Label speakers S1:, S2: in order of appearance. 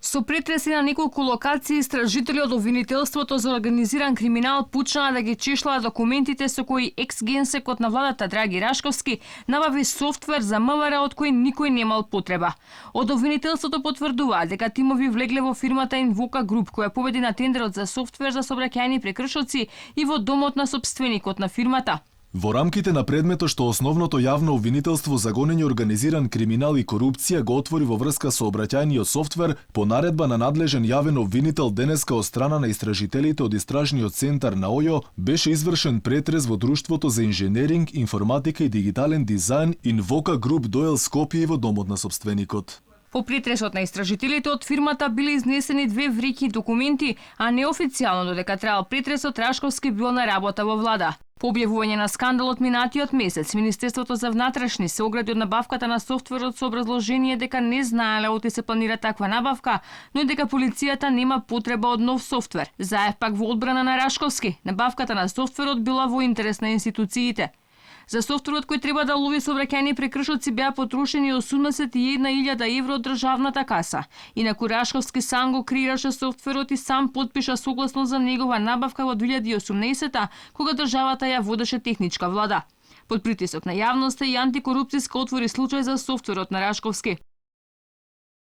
S1: Со претреси на неколку локации, истражители од обвинителството за организиран криминал почнаа да ги чешлаат документите со кои екс-генсекот на владата Драги Рашковски набави софтвер за МВР од кој никој немал потреба. Од обвинителството потврдуваат дека тимови влегле во фирмата Invoca Group, која победи на тендерот за софтвер за сообраќајни прекршоци и во домот на сопственикот на фирмата.
S2: Во рамките на предметот што основното јавно обвинителство за гонење организиран криминал и корупција го отвори во врска со обраќајниот софтвер, по наредба на надлежен јавен обвинител денеска од страна на истражителите од Истражниот центар на ОЈО беше извршен претрез во Друштвото за инженеринг, информатика и дигитален дизајн Invoca Group Доел Скопје и во домот на сопственикот.
S1: По претресот на истражителите од фирмата биле изнесени 2 врики документи, а неофицијално додека траел претресот Рашковски бил на работа во влада. По објавување на скандалот минатиот месец, Министерството за внатрешни се огради од набавката на софтверот со образложение дека не знаеле оти се планира таква набавка, но и дека полицијата нема потреба од нов софтвер. Заев пак во одбрана на Рашковски, набавката на софтверот била во интерес на институциите. За софтверот кој треба да лови сообраќајни прекршоци беа потрошени 81.000 евро од државната каса. Инаку Рашковски сам го креираше софтверот и сам подпиша согласно за негова набавка во 2018 кога државата ја водеше техничка влада. Под притисок на јавноста и антикорупцијска отвори случај за софтверот на Рашковски.